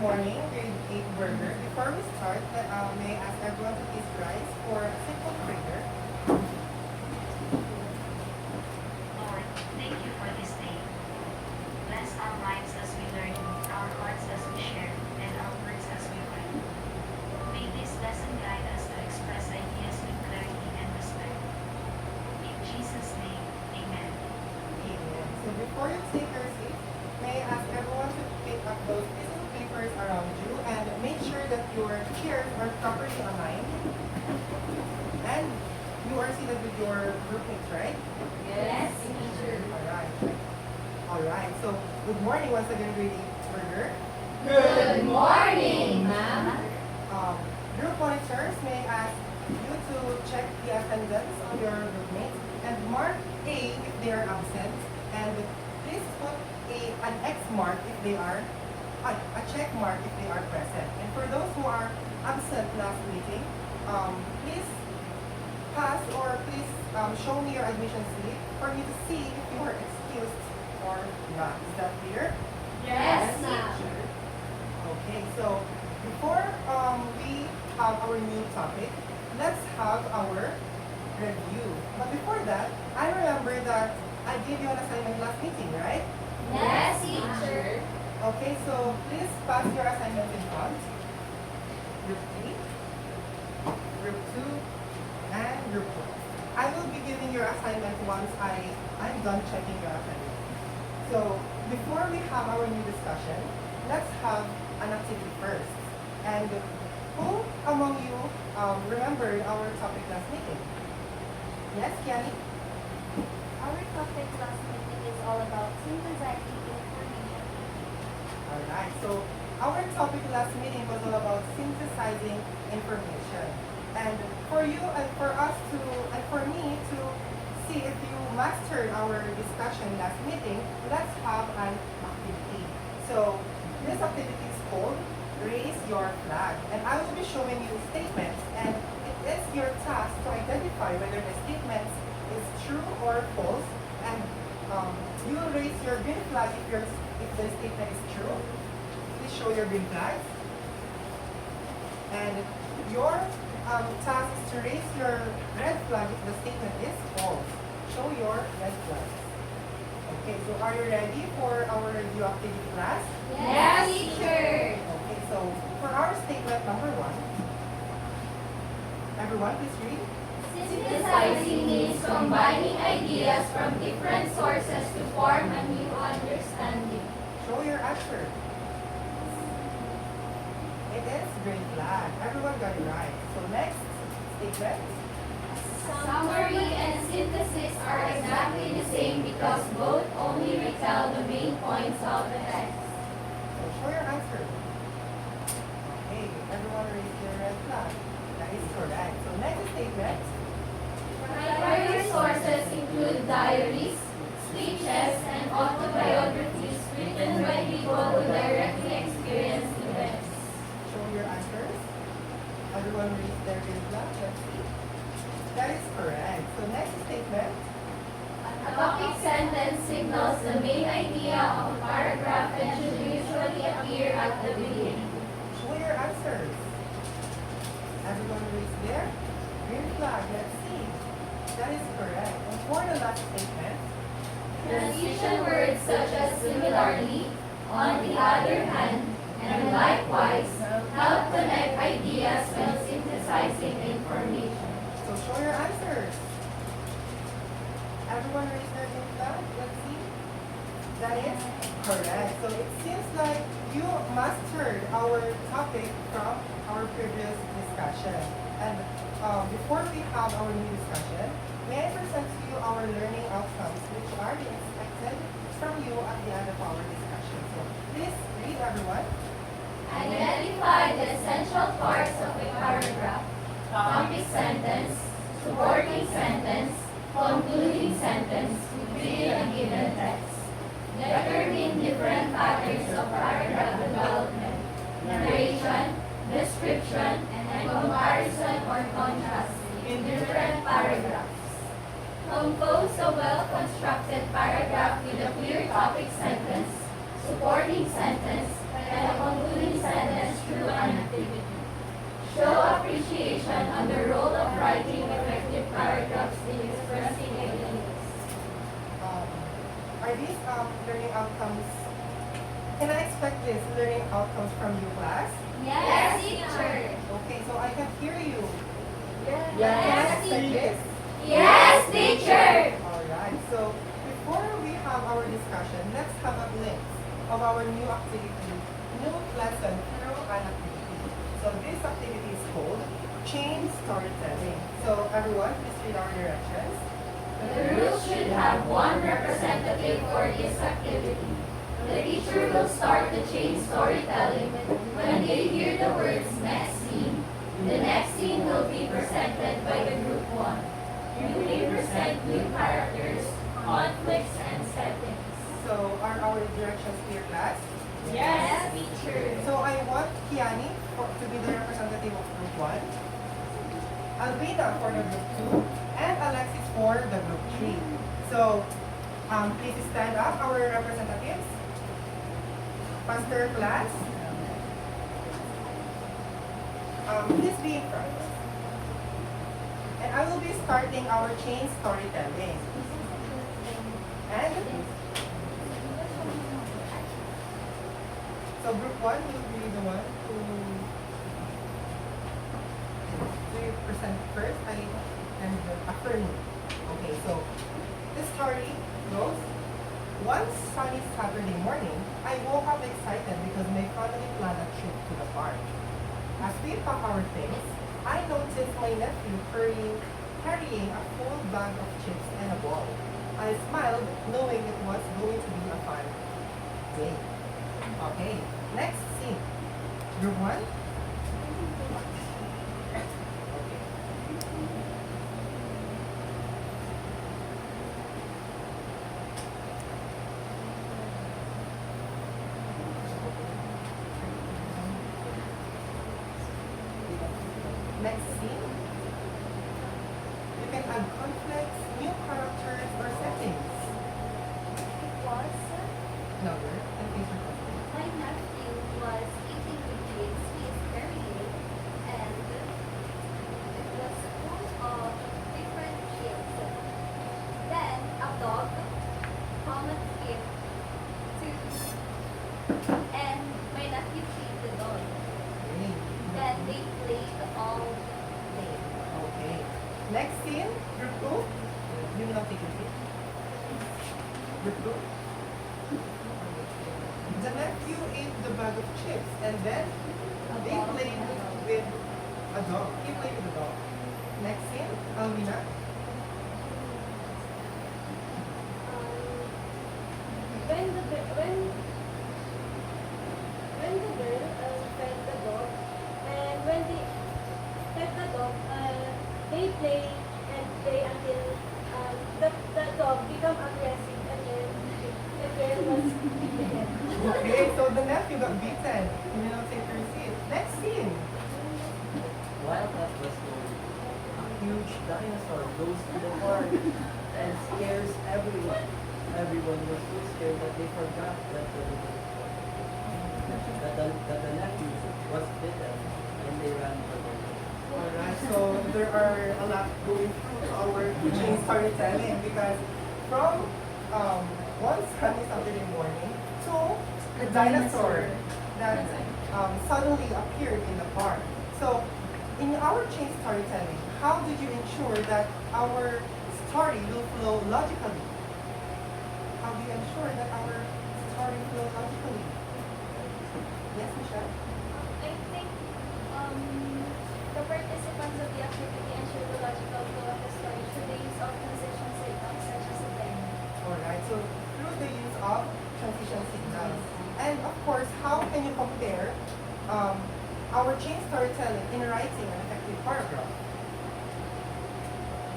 morning, grade 8 burger. Before we start, may I ask everyone to please rise for a simple prayer. Lord, thank you for this day. Bless our lives as we learn, our hearts as we share, and our words as we write. May this lesson guide us to express ideas with clarity and respect. In Jesus' name, amen. Amen. So before you take your seat, may I ask everyone to pick up those pieces of papers around you and make sure that your chairs are properly aligned. And you are seated with your groupmates, right? Yes, teacher. Alright, so good morning once again, grade 8 burger. Good morning, ma'am. Group monitors, may I ask you to check the attendance on your groupmates and mark A if they are absent, and please put an X mark if they are, a check mark if they are present. And for those who are absent last meeting, please pass or please show me your admission slip for me to see if you are excused or not. Is that clear? Yes, teacher. Okay, so before we have our new topic, let's have our review. But before that, I remember that I gave you an assignment last meeting, right? Yes, teacher. Okay, so please pass your assignment in front. Group 3, Group 2, and Group 4. I will be giving your assignment once I'm done checking your assignment. So before we have our new discussion, let's have an activity first. And who among you remembered our topic last meeting? Yes, Kiani? Our topic last meeting is all about synthesizing information. Alright, so our topic last meeting was all about synthesizing information. And for you and for us to, and for me to see if you mastered our discussion last meeting, let's have an activity. So this activity is called Raise Your Flag. And I will be showing you statements, and it is your task to identify whether the statement is true or false. And you will raise your green flag if the statement is true. Please show your green flag. And your task is to raise your red flag if the statement is false. Show your red flag. Okay, so are you ready for our review activity class? Yes, teacher. Okay, so for our statement number 1, everyone please read. Synthesizing means combining ideas from different sources to form a new understanding. Show your answer. It is green flag. Everyone got it right. So next statement. Summary and synthesis are exactly the same because both only retell the main points of the text. So show your answer. Okay, everyone raise their red flag. That is correct. So next statement. Primary sources include diaries, speeches, and autobiographies written by people who directly experienced events. Show your answers. Everyone raise their green flag. Let's see. That is correct. So next statement. A topic sentence signals the main idea of a paragraph and should usually appear at the beginning. Show your answers. Everyone raise their green flag. Let's see. That is correct. And for the last statement. Transition words such as similarly, on the other hand, and likewise help connect ideas when synthesizing information. So show your answers. Everyone raise their green flag. Let's see. That is correct. So it seems like you mastered our topic from our previous discussion. And before we have our new discussion, may I present to you our learning outcomes, which are the expected from you at the end of our discussion. So please read, everyone. Identify the essential parts of a paragraph. Topic sentence, supporting sentence, concluding sentence within a given text. Determine different patterns of paragraph development, narration, description, and comparison or contrast in different paragraphs. Compose a well-constructed paragraph with a clear topic sentence, supporting sentence, and a concluding sentence this learning outcomes from you, class? Yes, teacher. Okay, so I can hear you. Yes, Like this. Yes, teacher. Alright, so before we have our discussion, let's have a glimpse of our new activity, new lesson, PARAOAN activity. So this activity is called chain storytelling. So everyone, please read our directions. The group should have one representative for this activity. The teacher will start the chain storytelling when they hear the words next scene. The next scene will be presented by the group one. You may present new characters, conflicts, and settings. So are our directions clear, class? Yes, teacher. So I want Kiani to be the representative of group 1, Alvina for the group 2, and Alexis for the group 3. So please stand up, our representatives. Pastor class. Please be in front. And I will be starting our chain storytelling. And so group 1 will be the one who will present first, and after me. Okay, so the story goes, one sunny Saturday morning, I woke up excited because my family planned a trip to the park. As we pack our things, I noticed my nephew carrying a full bag of chips and a ball. I smiled, knowing it was going to be a fun day. Okay, next scene. Group 1. Next scene. You can add conflicts, new characters, or settings. It was Number and face your question. my nephew was eating the cakes he is carrying, and it was full of different chips. Then a dog followed him and my nephew feed the dog. Okay. Then they played all day. Okay. Next scene, group 2. You will not take your seat. Group 2. The nephew ate the bag of chips and then they played with a dog. He played with a dog. Next scene, Alvina. When the girl fed the dog, and when they fed the dog, they play and play until the dog become aggressive, and then the girl was beaten. Okay, so the nephew got beaten. You will not take your seat. Next scene. While that was going, a huge dinosaur goes to the park and scares everyone. Everyone was so scared that they forgot that the nephew was bitten, and they ran for their lives. Alright, so there are a lot going through to our chain storytelling because from one sunny Saturday morning to the dinosaur that suddenly appeared in the park. So in our chain storytelling, how did you ensure that our story will flow logically? How do you ensure that our story flow logically? Yes, Michelle? I think the participants of the activity ensure the logical flow of the story through the use of transition signals such as a pen. Alright, so through the use of transition signals. And of course, how can you compare our chain storytelling in writing an effective paragraph?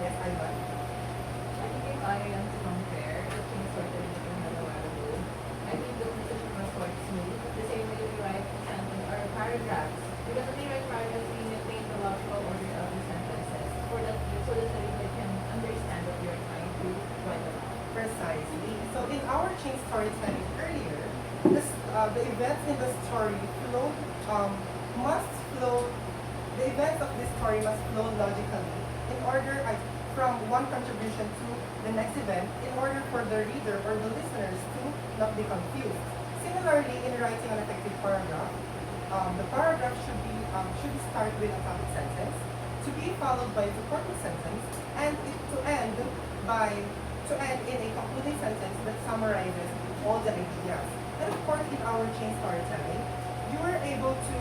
Yes, Ivan? If I am to compare the chain storytelling that we had a while ago, I think the message was quite smooth. The same way we write sentence or paragraphs. Because when we write paragraphs, we maintain the logical order of the sentences so that the reader can understand what we are trying to write about. Precisely. So in our chain storytelling earlier, the events in the story the events of this story must flow logically in order from one contribution to the next event in order for the reader or the listeners to not be confused. Similarly, in writing an effective paragraph, the paragraph should start with a topic sentence, to be followed by a supporting sentence, and to end in a concluding sentence that summarizes all the ideas. And of course, in our chain storytelling, you were able to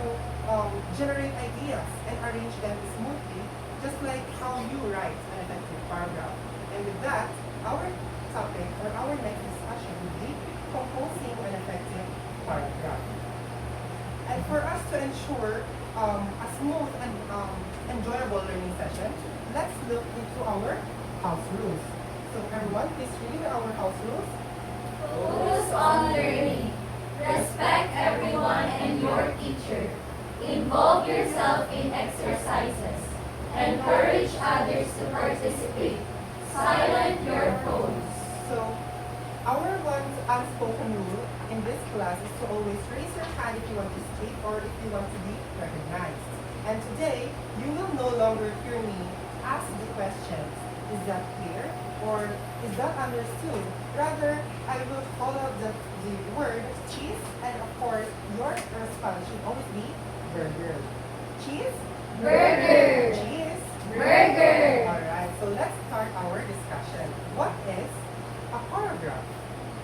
generate ideas and arrange them smoothly, just like how you write an effective paragraph. And with that, our topic or our next discussion would be composing an effective paragraph. And for us to ensure a smooth and enjoyable learning session, let's look into our house rules. So everyone, please read our house rules. Focus on learning. Respect everyone and your teacher. Involve yourself in exercises. Encourage others to participate. Silent your phones. So our one unspoken rule in this class is to always raise your hand if you want to speak or if you want to be recognized. And today, you will no longer hear me ask the questions. Is that clear? Or is that understood? Rather, I will call out the word cheese, and of course, your response should always be burger. Cheese? Burger. Cheese? Burger. Alright, so let's start our discussion. What is a paragraph?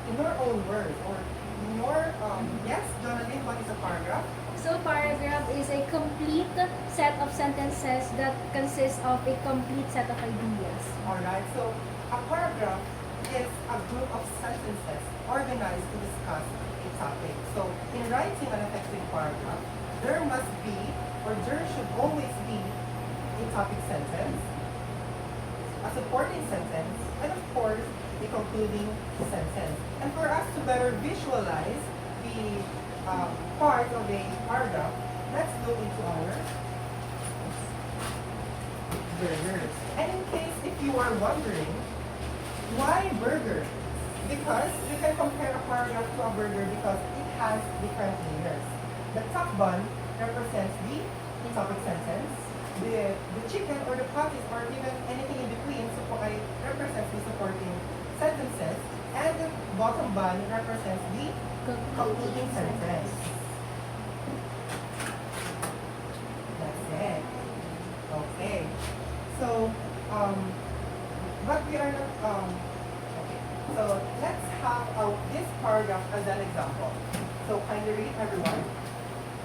In your own words, or in your, yes, Jonathan, what is a paragraph? So paragraph is a complete set of sentences that consists of a complete set of ideas. Alright, so a paragraph is a group of sentences organized to discuss a topic. So in writing an effective paragraph, there must be, or there should always be, a topic sentence, a supporting sentence, and of course, a concluding sentence. And for us to better visualize the part of a paragraph, let's look into our burgers. And in case if you are wondering, why burger? Because you can compare a paragraph to a burger because it has different layers. The top bun represents the topic sentence. The chicken or the patties or even anything in between represents the supporting sentences. And the bottom bun represents the concluding sentence. That's it. Okay. So, but we are not, okay. So let's have this paragraph as an example. So kindly read, everyone.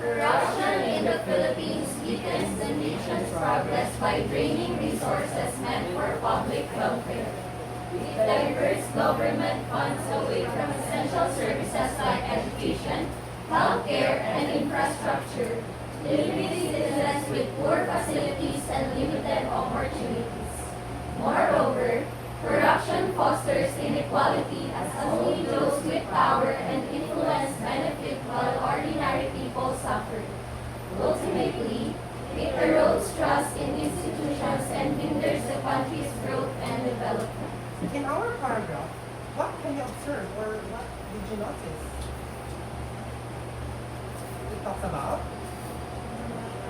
Corruption in the Philippines weakens the nation's progress by draining resources meant for public welfare. It diverts government funds away from essential services like education, healthcare, and infrastructure, leaving citizens with poor facilities and limited opportunities. Moreover, corruption fosters inequality as only those with power and influence benefit while ordinary people suffer. Ultimately, it erodes trust in institutions and hinders the country's growth and development. In our paragraph, what can you observe or what did you notice? It talks about?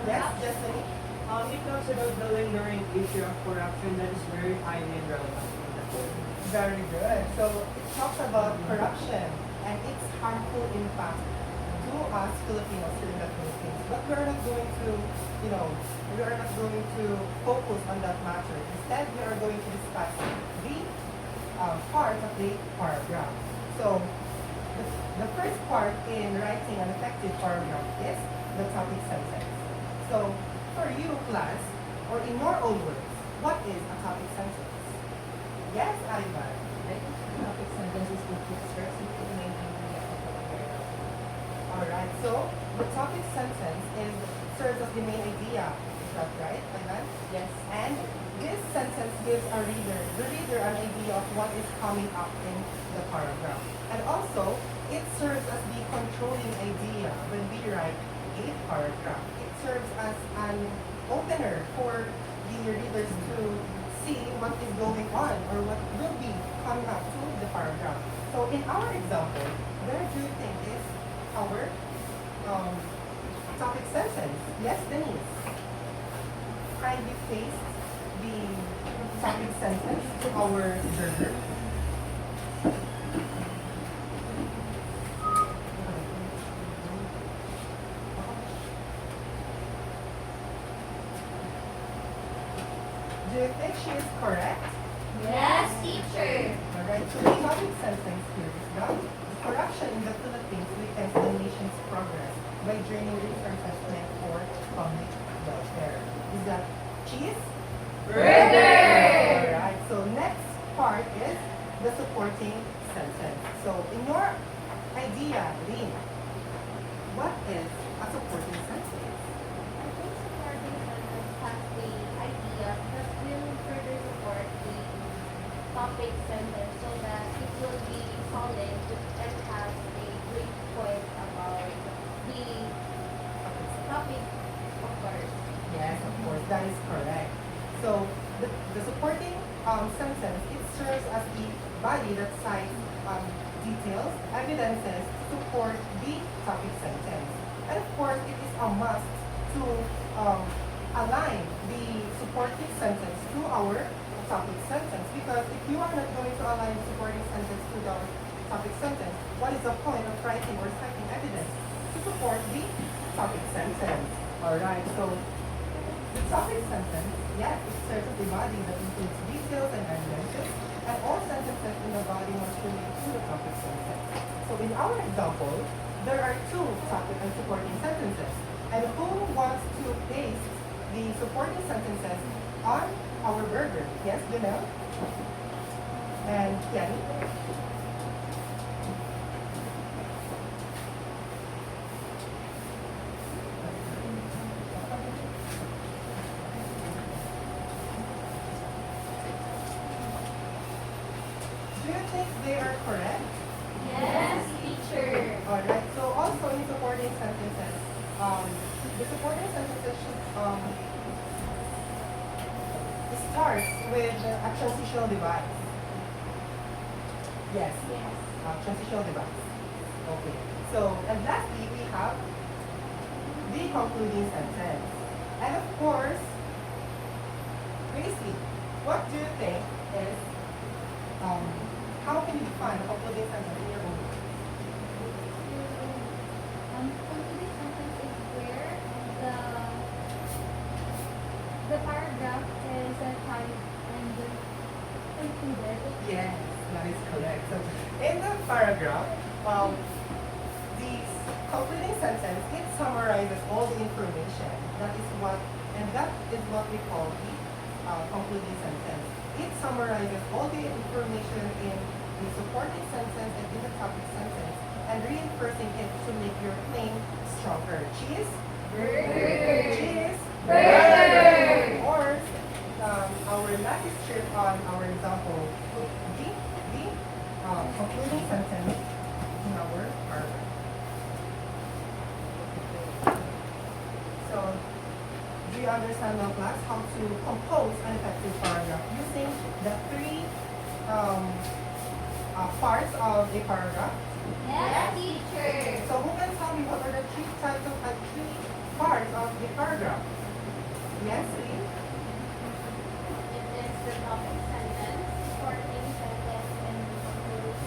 Yes, Destiny? It talks about the lingering issue of corruption that is very highly relevant in the whole. Very good. So it talks about corruption and its harmful impact to us Filipinos here in the Philippines. But we are not going to, we are not going to focus on that matter. Instead, we are going to discuss the part of the paragraph. So the first part in writing an effective paragraph is the topic sentence. So for you, class, or in your own words, what is a topic sentence? Yes, Ivan. I think the topic sentence is the express the main idea of the paragraph. Alright, so the topic sentence serves as the main idea. Is that right, Ivan? Yes. And this sentence gives the reader an idea of what is coming up in the paragraph. And also, it serves as the controlling idea when we write a paragraph. It serves as an opener for the readers to see what is going on or what will be coming up to the paragraph. So in our example, where do you think is our topic sentence? Yes, Denise. Kindly paste the topic sentence to our burger. Do you think she is correct? Yes, teacher. Alright, so the topic sentence here is that corruption in the Philippines weakens the nation's progress by draining resources meant for public welfare. Is that cheese? Burger. Alright, so next part is the supporting sentence. So in your idea, Lynn, what is a supporting sentence? I think supporting sentence has the idea that will further support the topic sentence so that it will be solid and has a great point about the topic, of course. Yes, of course, that is correct. So the supporting sentence, it serves as the body that cites details, evidences to support the topic sentence. And of course, it is a must to align the supporting sentence to our topic sentence, because if you are not going to align the supporting sentence to the topic sentence, what is the point of writing or citing evidence to support the topic sentence? Alright, so the topic sentence, yes, it serves as the body that includes details and evidences, and all sentences in the body must relate to the topic sentence. So in our example, there are two topic and supporting sentences. And who wants to paste the supporting sentences on our burger? Yes, Janelle? And Kenny? Do you think they are correct? Yes, teacher. Alright, so also in supporting sentences, the supporting sentences should starts with a transitional device. Yes, transitional device. Okay, so and lastly we have the concluding sentence. And of course, Gracie, what do you think is, how can you define a concluding sentence in your own words? Concluding sentence is where the paragraph is tied and concluded. Yes, that is correct. So in the paragraph, the concluding sentence, it summarizes all the information. That is what we call the concluding sentence. It summarizes all the information in the supporting sentence and in the topic sentence, and reinforcing it to make your claim stronger. Cheese? Burger. Cheese? Burger. Or our last strip on our example, the concluding sentence in our paragraph. So, do you understand now, class, how to compose an effective paragraph using the three parts of a paragraph? Yes, teacher. So, who can tell me what are the three types of three parts of the paragraph? Yes, Lee? It is the topic sentence, supporting sentence, and the concluding.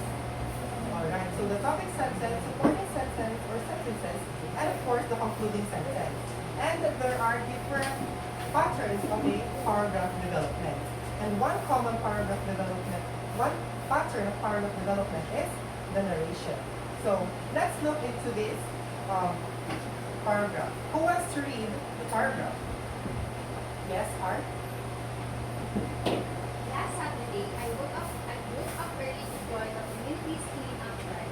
Alright, so the topic sentence, supporting sentence or sentences, and of course the concluding sentence. And there are different patterns of a paragraph development. And one common paragraph development, one pattern of paragraph development is the narration. So let's look into this paragraph. Who wants to read the paragraph? Yes, Art? Last Saturday, I woke up early to join the community's clean-up drive.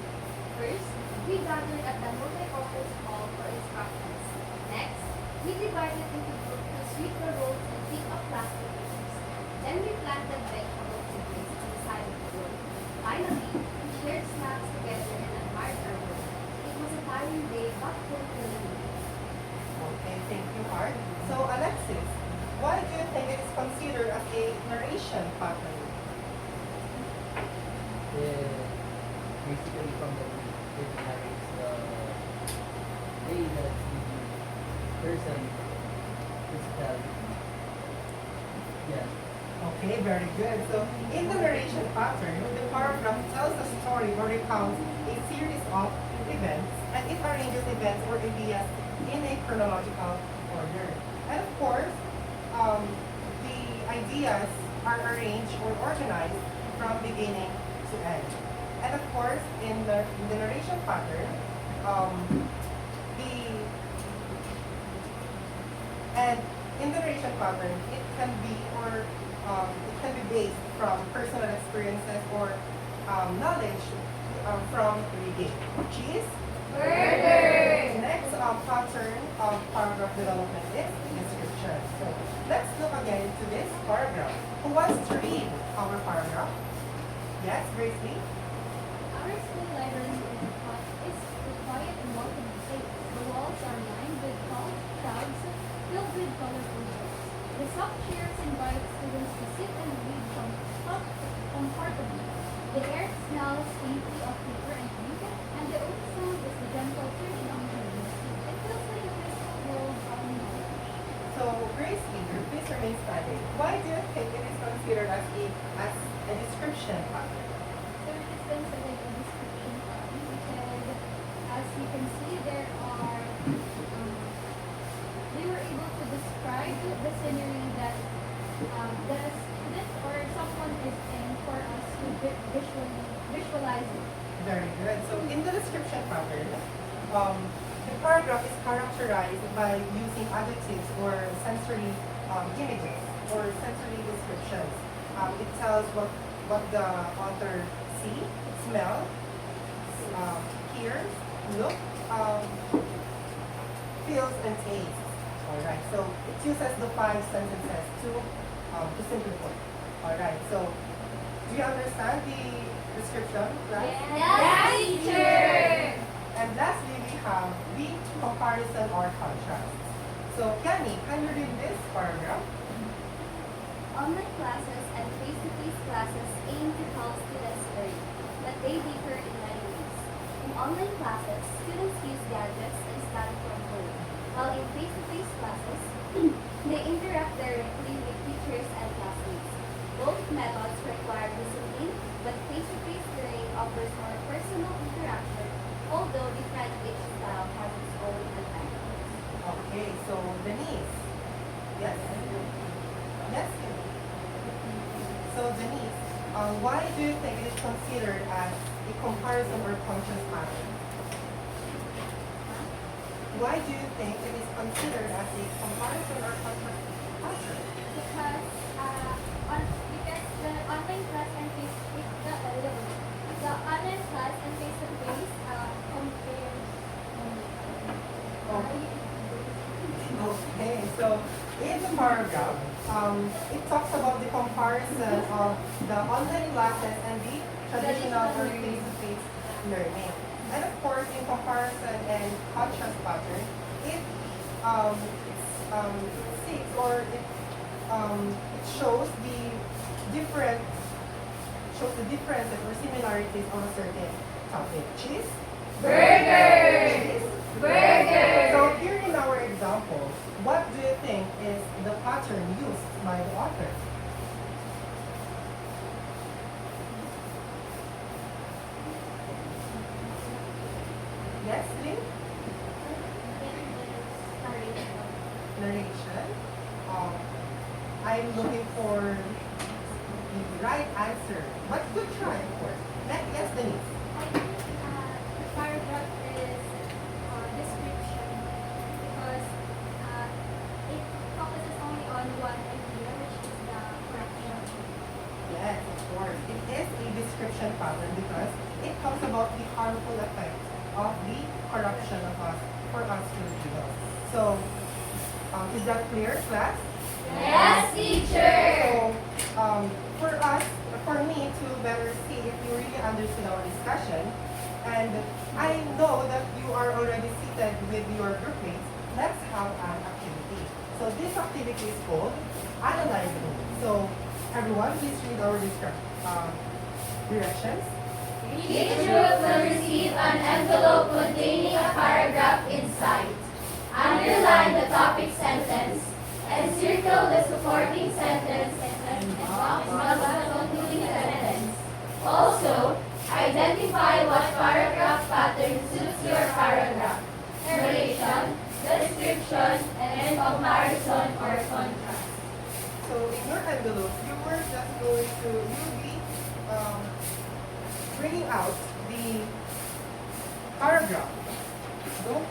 First, we gathered at the multipurpose hall for instructions. Next, we divided into groups to sweep the roads and pick up plastic bags. Then we planted vegetables and trees on the side of the road. Finally, we shared snacks together and admired our work. It was a tiring day, but fulfilling. Okay, thank you, Art. So Alexis, why do you think it is considered as a narration pattern? Basically from the it narrates the way that the person is telling. Yeah. Okay, very good. So in the narration pattern, the paragraph tells a story or recounts a series of events, and it arranges events or ideas in a chronological order. And of course, the ideas are arranged or organized from beginning to end. And of course, in the narration pattern, the and in the narration pattern, it can be based from personal experiences or knowledge from reading. Cheese. Burger. Next pattern of paragraph development is description. So let's look again to this paragraph. Who wants to read our paragraph? Yes, Grace Lee? Our school library is quiet and welcoming space. The walls are lined with tall shelves filled with colorful books. The soft chairs invite students to sit and read comfortably. The air smells faintly of paper and ink, and the only sound is the gentle turning of pages. It feels like a peaceful world of knowledge. So Grace Lee, please remain standing. Why do you think it is considered as a description pattern? So it is considered a description pattern because, as you can see, they were able to describe the scenery that the student or someone is in for us to visualize it. Very good. So in the description pattern, the paragraph is characterized by using adjectives or sensory images or sensory descriptions. It tells what the author see, smell, hears, look, feels, and tastes. Alright, so it uses the 5 sentences to simplify. Alright, so do you understand the description, right? Yes, teacher. And lastly, we have the comparison or contrast. So, Kenny, can you read this paragraph? Online classes and face-to-face classes aim to help students learn, but they differ in many ways. In online classes, students use gadgets and study from home, while in face-to-face classes, they interact directly with teachers and classmates. Both methods require discipline, but face-to-face learning offers more personal interaction, although different each style has its own advantages. Okay, so Denise. Yes. Yes, Kenny. So Denise, why do you think it is considered as a comparison or contrast pattern? Why do you think it is considered as a comparison or contrast pattern? Because the online class and the online class and face-to-face compares. Okay, so in the paragraph, it talks about the comparison of the online classes and the traditional or face-to-face learning. And of course, in comparison and contrast pattern, it seeks or it shows the differences or similarities on a certain topic. Cheese? Burger. Cheese? Burger. So here in our example, what do you think is the pattern used by the author? Yes, Lynn? Narration. I'm looking for the right answer. But good try, of course. Next, yes, Denise. I think the paragraph is description because it focuses only on one idea, which is the correction. Yes, of course. It is a description pattern because it talks about the harmful effects of the corruption of us for us Filipinos. So, is that clear, class? Yes, teacher. So, for me to better see if you really understood our discussion, and I know that you are already seated with your group mates, let's have an activity. So this activity is called analyzing. So everyone, please read our directions. Each group will receive an envelope containing a paragraph inside. Underline the topic sentence and circle the supporting sentence and box the concluding sentence. Also, identify what paragraph pattern suits your paragraph. Narration, description, and comparison or contrast. So So in your envelope, you were just going to, you'll be um, bringing out the paragraph. Don't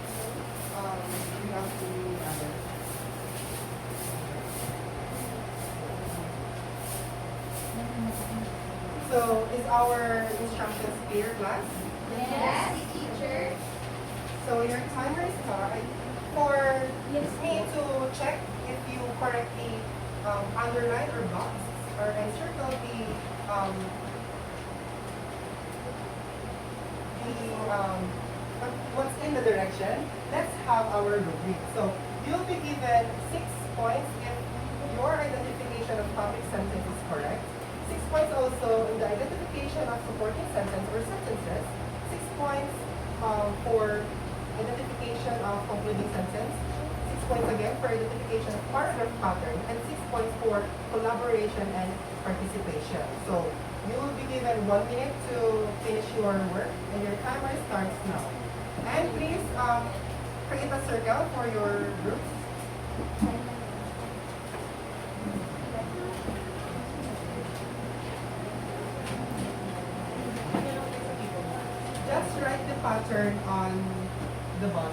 bring out the other. So is our instructions clear, class? Yes, teacher. So your timer is started. For me to check if you correctly underline or box or encircle what's in the direction, let's have our rubric. So you'll be given 6 points if your identification of topic sentence is correct. 6 points also in the identification of supporting sentence or sentences. 6 points for identification of concluding sentence. 6 points again for identification of paragraph pattern, and 6 points for collaboration and participation. So you will be given 1 minute to finish your work, and your timer starts now. And please create a circle for your groups. Just write the pattern on the bottom.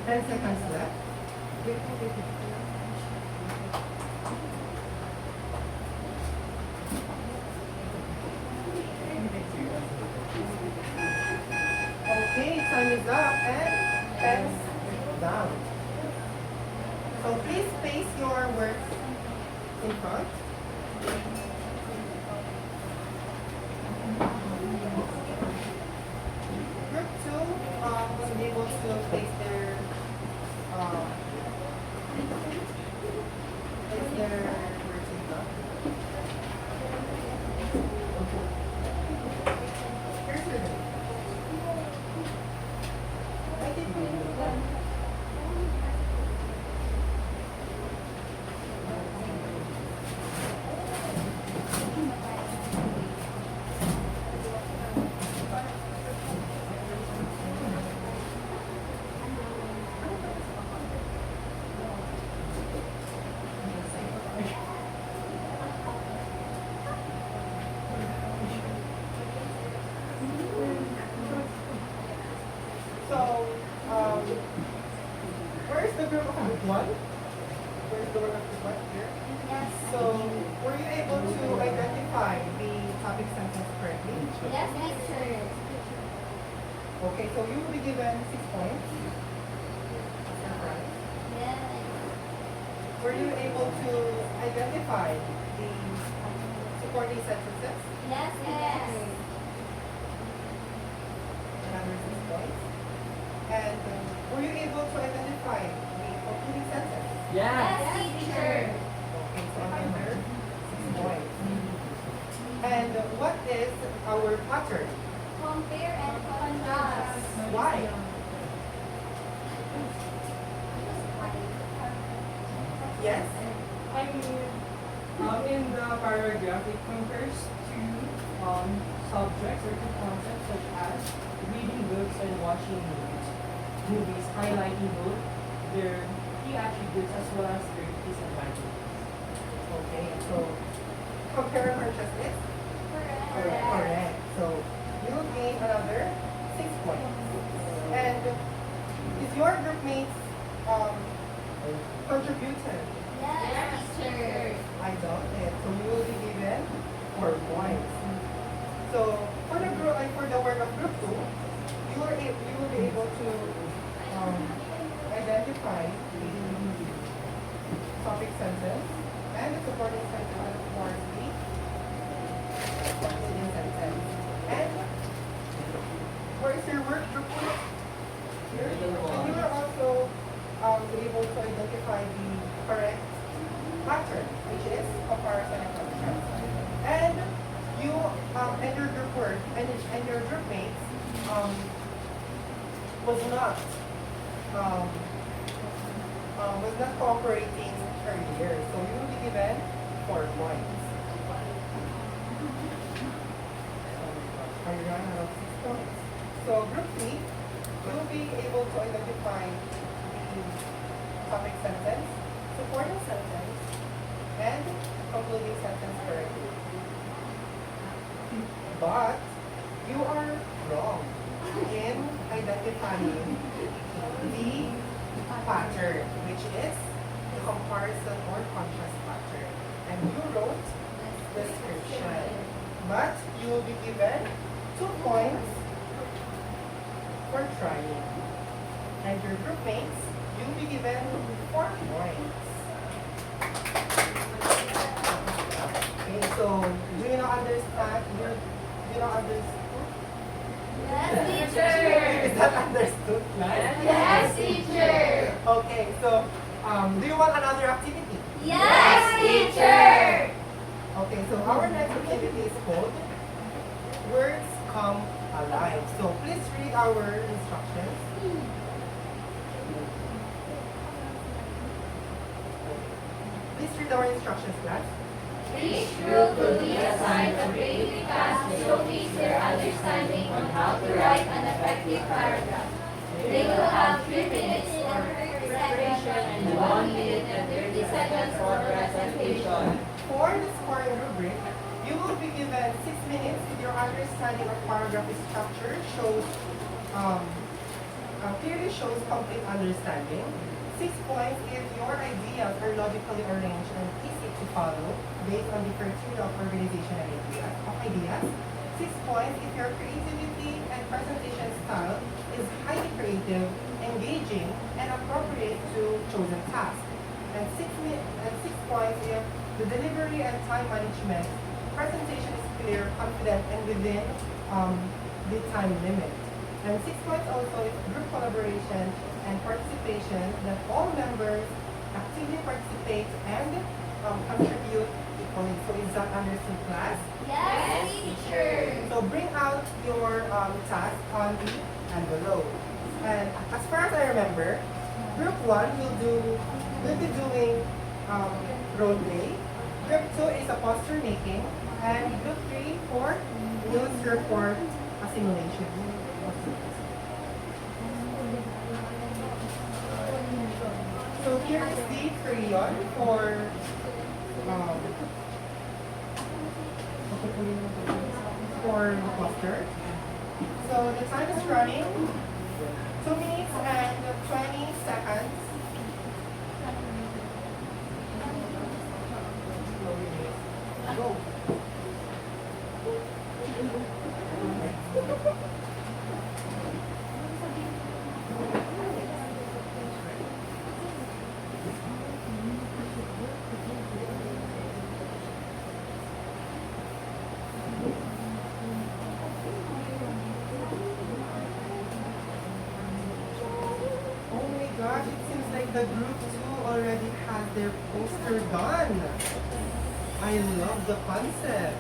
Ten seconds left. Okay, time is up and pens down. So please place your words in front. Group 2 was able to place their words in front. Here's your name. I think we need one. So, where's the group of group 1? Where's the work of group 1? Here? Yes. So, were you able to identify the topic sentence correctly? Yes, teacher. Okay, so you will be given 6 points. Is that right? Yes. Were you able to identify the supporting sentences? Yes, yes. Another 6 points. And were you able to identify the concluding sentence? Yes. Yes, teacher. Okay, so another 6 points. And what is our pattern? Compare and contrast. Why? Yes? I mean, in the paragraph, it compares two subjects or two concepts such as reading books and watching movies, highlighting both their key attributes as well as their disadvantages. Okay, so compare and contrast is? Correct. So you will gain another 6 points. And is your group mates contributed? Yes, teacher. I doubt it. So you will be given 4 points. So for the group, for the work of group 2, you will be able to identify the topic sentence and the supporting sentence, and of course the concluding sentence. And where is your work group 2? Here. And you will also able to identify the correct pattern, which is comparison and contrast. And you and your group work and your group mates was not cooperating earlier. So you will be given 4 points. Are you running out of 6 points? So group 3, you will be able to identify the topic sentence, supporting sentence, and concluding sentence correctly. But you are wrong in identifying the pattern, which is the comparison or contrast pattern. And you wrote description. But you will be given 2 points for trying. And your group mates, you will be given 4 points. Okay, so do you not understand? Do you not understand? Yes, teacher. Is that understood, class? Yes, teacher. Okay, so do you want another activity? Yes, teacher. Okay, so our next activity is called Words Come Alive. So please read our instructions. Please read our instructions, class. Each group will be assigned a creative task to showcase their understanding on how to write an effective paragraph. They will have 3 minutes for preparation and 1 minute and 30 seconds for presentation. For the scoring rubric, you will be given 6 minutes if your understanding of paragraph structure clearly shows complete understanding. 6 points if your ideas are logically arranged and easy to follow based on the criteria of organization and ideas. 6 points if your creativity and presentation style is highly creative, engaging, and appropriate to chosen tasks. And 6 points if the delivery and time management presentation is clear, confident, and within the time limit. And 6 points also if group collaboration and participation, that all members actively participate and contribute equally. So is that understood, class? Yes, teacher. So bring out your task on the envelope. And as far as I remember, group 1 will be doing role play. Group 2 is a poster making, and group 3 for news report assimilation. So here is the crayon for the poster. So the time is running 2 minutes and 20 seconds. Go. Gosh, it seems like the group 2 already has their poster done. I love the concept.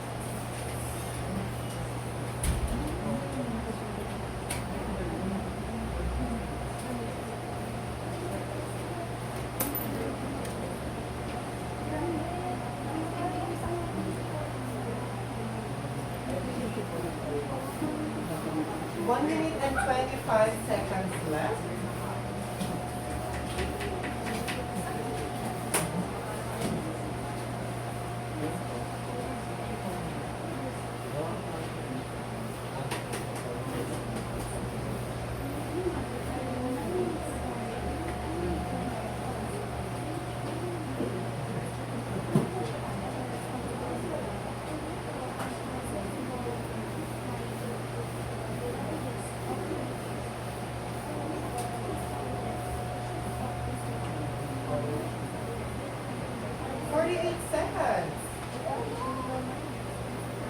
One minute and 25 seconds left.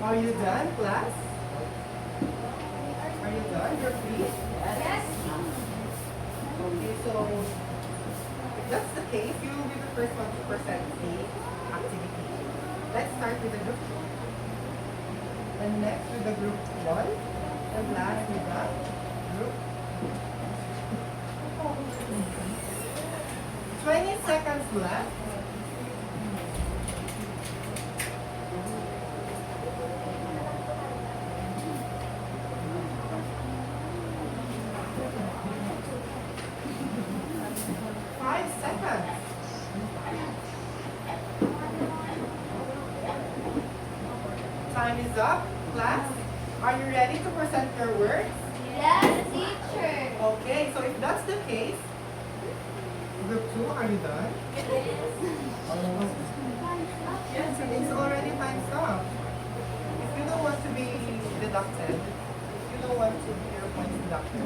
Are you done, class? Are you done? You're free? Yes. Okay, so if that's the case, you will be the first one to present the activity. Let's start with the group 2. And next with the group 1. And last with the group 20 seconds left. Time is up. Class, are you ready to present your words? Yes, teacher. Okay, so if that's the case, group 2, are you done? Yes, it's already time's up. If you don't want to be deducted, if you don't want to be your points deducted.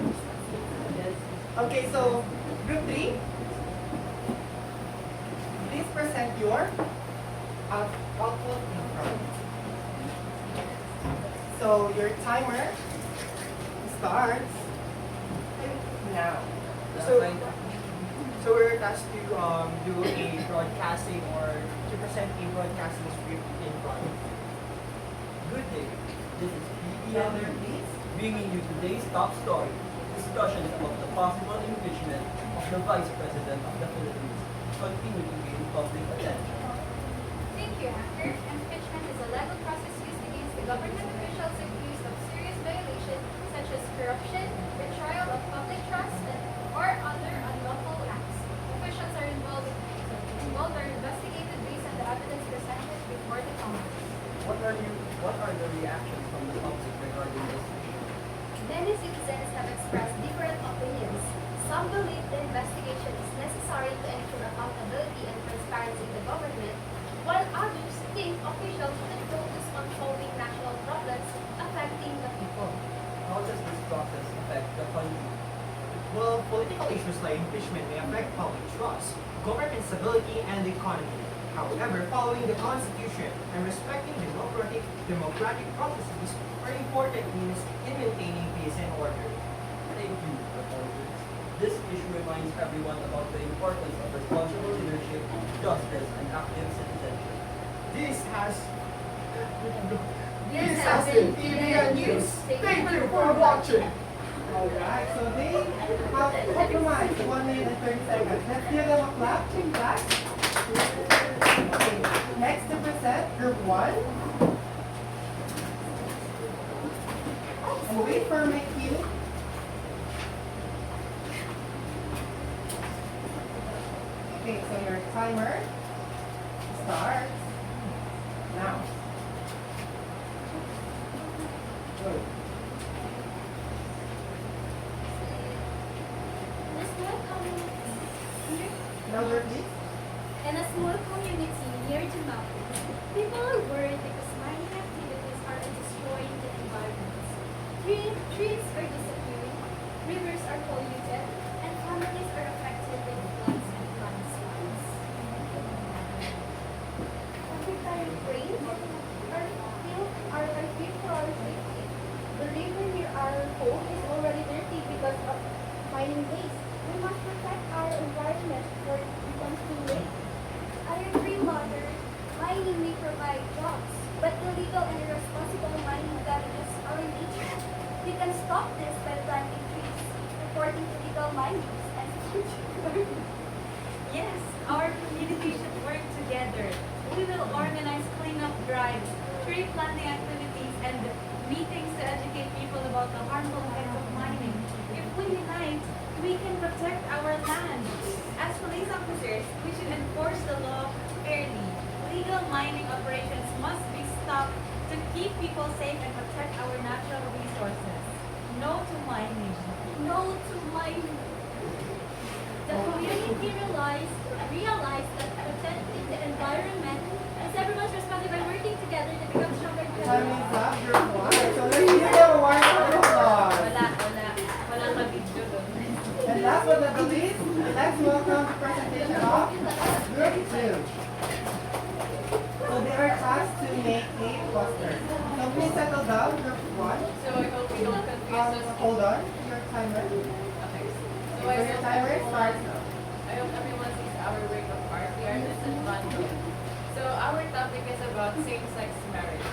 Yes. Okay, so group 3, please present your output in front. So your timer starts now. So we're tasked to do a broadcasting or to present a broadcasting script in front. Good day. This is Louder, PARAOAN please. bringing you today's top story. Discussions about the possible impeachment of the Vice President of the Philippines continue to gain public attention. Thank you, Anchor. Impeachment is a legal process used against the government officials accused of serious violations such as corruption, betrayal of public trust, or other unlawful acts. Officials are involved or investigated based on the evidence presented before the Congress. What are the reactions from the public regarding this issue? Many citizens have expressed different opinions. Some believe the investigation is necessary to ensure accountability and transparency in the government, while others think officials should focus on solving national problems affecting the people. How does this process affect the country? Well, political issues like impeachment may affect public trust, government stability, and the economy. However, following the Constitution and respecting democratic processes are important means in maintaining peace and order. Thank you, reporters. This issue reminds everyone about the importance of responsible leadership, justice, and active citizenship. This has been PBN News. Thank you for watching. Alright, so they have compromised 1 minute and 30 seconds. Let's give them a clap. Clap. Okay, next to present, group 1. And wait for my cue. Okay, so your timer starts now. Go. Louder, please. In a small community near the mountains, people are worried because mining activities are destroying the environment. Trees are disappearing, rivers are polluted, and families are affected by floods and landslides. Every time it rains, our fear for our safety. The river near our home is already dirty because of mining waste. We must protect our environment before it becomes too late. I agree, Mother. Mining may provide jobs, but illegal and irresponsible mining damages our nature. We can stop this by planting trees, reporting illegal mining, and Yes, our community should work together. We will organize cleanup drives, tree planting activities, and meetings to educate people about the harmful effects of mining. If we unite, we can protect our land. As police officers, we should enforce the law fairly. Legal mining operations must be stopped to keep people safe and protect our natural resources. No to mining. no to mining. The community realized that protecting the environment is everyone's responsibility. By working together, they become stronger Time together. is up, group 1. So let's give them a warm round of applause. Wala ka video doon. And last but not the least, let's welcome the presentation of Group 2. So they are tasked to make a poster. So please settle down, Group 1. So I hope we don't confuse us. Hold on, your timer. Okay. So So your timer starts now. I hope everyone sees our work of art, the artist and bundle. So our topic is about same-sex marriage.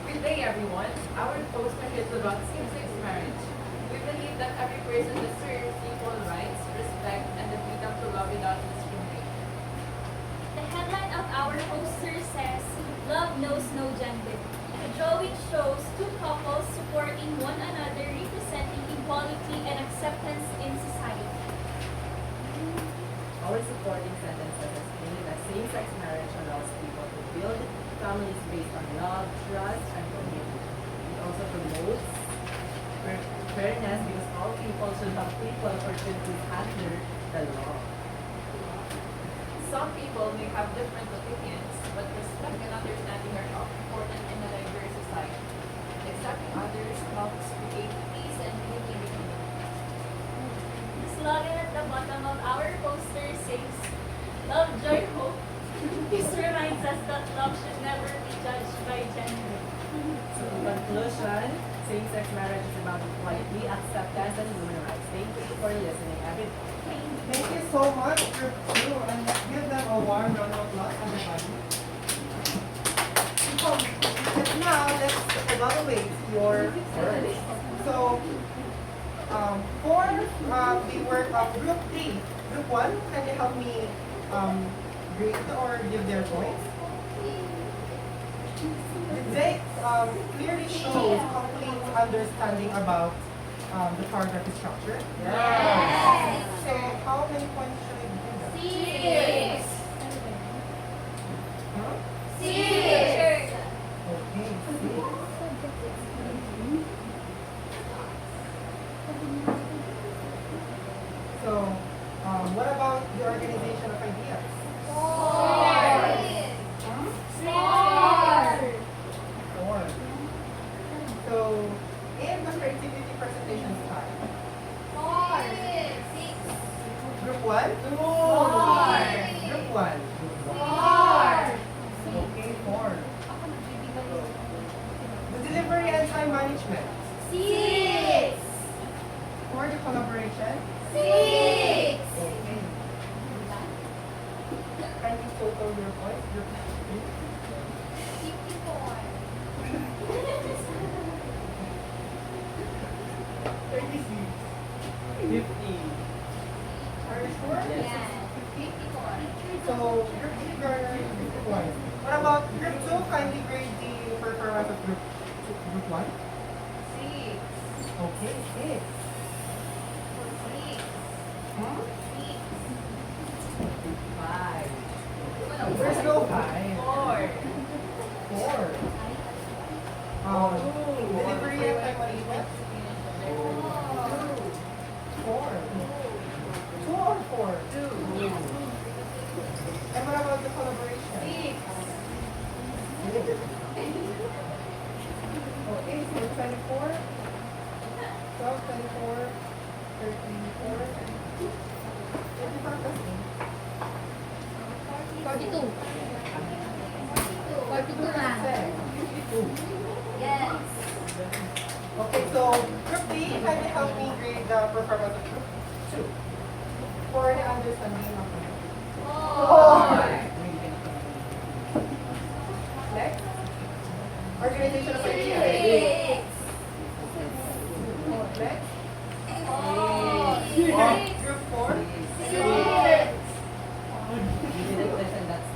Good day, everyone. Our poster is about same-sex marriage. We believe that every person deserves equal rights, respect, and the freedom to love without discrimination. The headline of our poster says, "Love knows no gender." The drawing shows two couples supporting one another, representing equality and acceptance in society. Our supporting sentences explain that same-sex marriage allows people to build families based on love, trust, and commitment. It also promotes fairness because all people should have equal opportunities under the law. Some people may have different opinions, but respect and understanding are important in a diverse society. Accepting others helps create peace and unity in the community. The slogan at the bottom of our poster says, "Love, joy, hope." This reminds us that love should never be judged by gender. So in conclusion, same-sex marriage is about equality, acceptance, and human rights. Thank you for listening, everyone. Thank you so much, Group 2, and let's give them a warm round of applause, everybody. So, and now, let's evaluate your work. So, for the work of Group 3, Group 1, can you help me grade or give their points? They clearly shows complete understanding about the paragraph structure. Yes. So how many points should I give them? 6. Huh? 6. Okay, 6. So, what about the organization of ideas? 4. So, in the creativity presentation style, Group 1? Group 1? Okay, 4. The delivery and time management. For the collaboration. Okay. Can you total your points? Group 36. 50. Are you sure? Yes. 50? So, Group 3 garnered 50 points. What about Group 2? Kindly grade the performance of Group 1. Okay, 6. Hmm? 5. Where's no 5? 4. 4. Delivery and time management. 4. 2 or 4? 2. And what about the collaboration? 6. Okay, so 24, 12, 24, 34, 34 plus 42. 42 na. 52. Yes. Okay, so Group D, can you help me grade the performance of Group 2 for the understanding of it? 4. Next, organization of ideas. Next, Group 4. You didn't listen, that's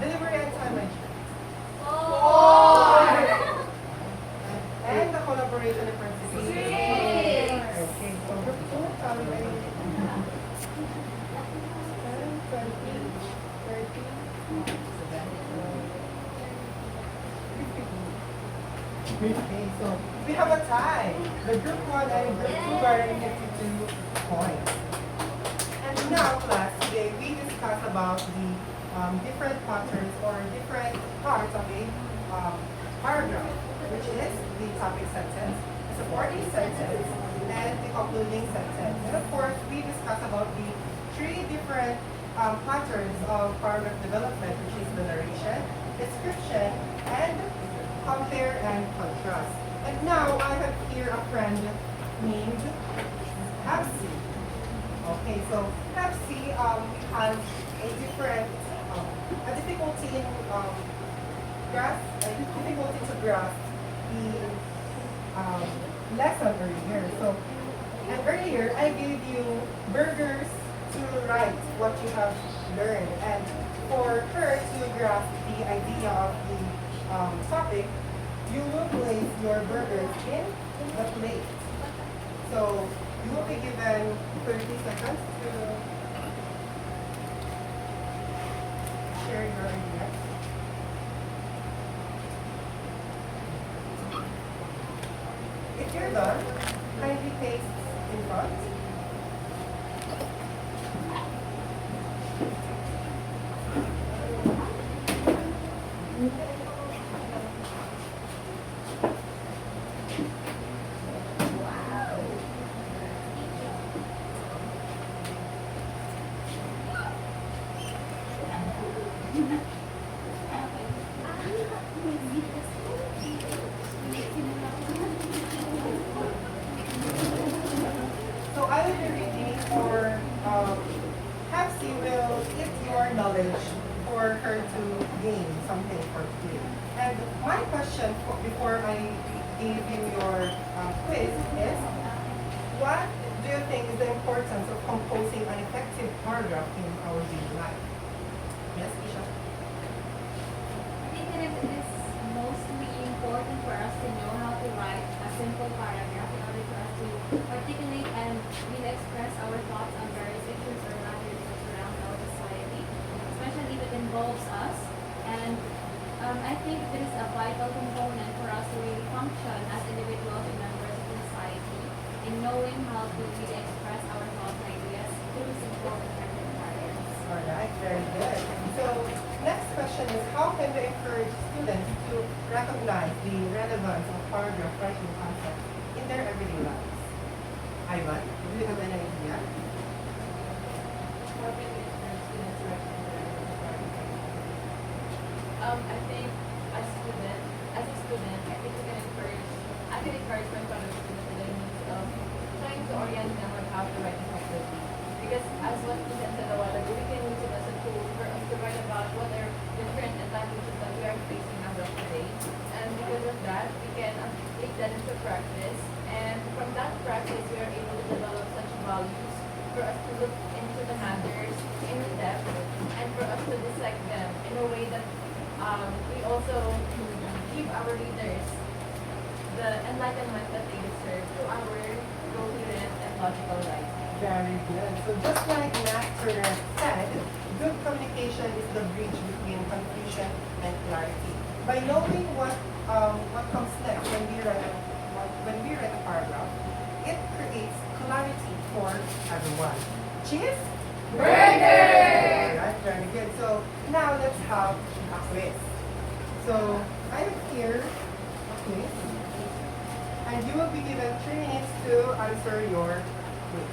Delivery and time management. 4. And the collaboration and participation. Okay, so Group 2, time management. 10, 20, 30, 50. So we have a tie. The Group 1 and Group 2 garnered 52 points. And now, class, today we discuss about the different patterns or different parts of a paragraph, which is the topic sentence, the supporting sentence, and the concluding sentence. And of course, we discuss about the 3 different patterns of paragraph development, which is the narration, description, and compare and contrast. And now I have here a friend named Pepsi. Okay, so Pepsi has a different a difficulty in grasp a difficulty to grasp the lesson earlier. So and earlier I gave you burgers to write what you have learned, and for her to grasp the idea of the topic, you will place your burgers in the plate. So you will be given 30 seconds to share your ideas. If you're done, kindly paste in front. So I will be reading for Hepsi will give your knowledge for her to gain something for today. And my question before I give you your quiz is, what do you think is the importance of composing an effective paragraph in our daily life? Yes, Isha? I think that it is mostly important for us to know how to write a simple paragraph in order for us to articulate and really express our thoughts on various issues or matters that surround our society, especially if it involves us. And I think this is a vital component for us to really function as individuals and members of the society in knowing how to really express our thoughts and ideas through simple and effective paragraphs. Alright, very good. So next question is, how can we encourage students to recognize the relevance of paragraph writing concepts in their everyday lives? Ivan, do you have an idea? How can we encourage students to recognize the I think as a student, I think we can encourage, I can encourage my fellow students in their needs of trying to orient them on how to write effectively. Because as what we said a while ago, we can use it as a tool for us to write about what are the current advantages that we are facing as of today. And because of that, we can take that into practice. And from that practice, we are able to develop such values for us to look into the matters in depth and for us to dissect them in a way that we also give our readers the enlightenment that they deserve through our coherent and logical writing. Very good. So just like Master said, good communication is the bridge between confusion and clarity. By knowing what comes next when we write a paragraph, it creates clarity for everyone. Cheers! Burger! Alright, very good. So now let's have a quiz. So I have here a quiz, and you will be given 3 minutes to answer your quiz.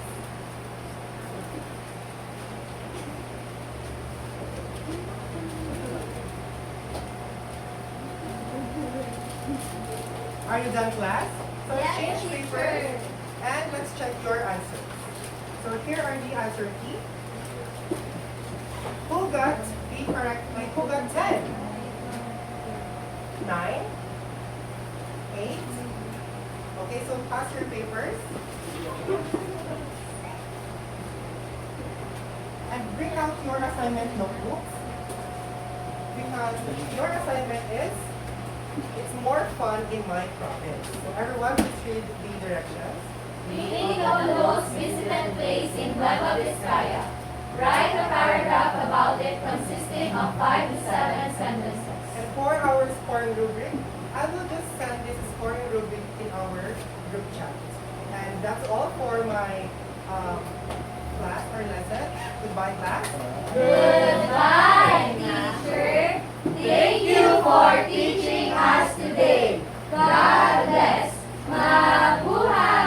Are you done, class? So Yes, change teacher. papers and let's check your answers. So here are the answer key. Who got the correct, like who got 10? 9? 8? Okay, so pass your papers. And bring out your assignment notebooks, because your assignment is, it's more fun in my province. So everyone, please read the directions. Meaning of the most visited place in Nueva Vizcaya. Write a paragraph about it consisting of 5 to 7 sentences. And for our scoring rubric, I will just send this scoring rubric in our group chat. And that's all for my class or lesson. Goodbye, class. Goodbye, teacher. Thank you for teaching us today. God bless. Mabuhay!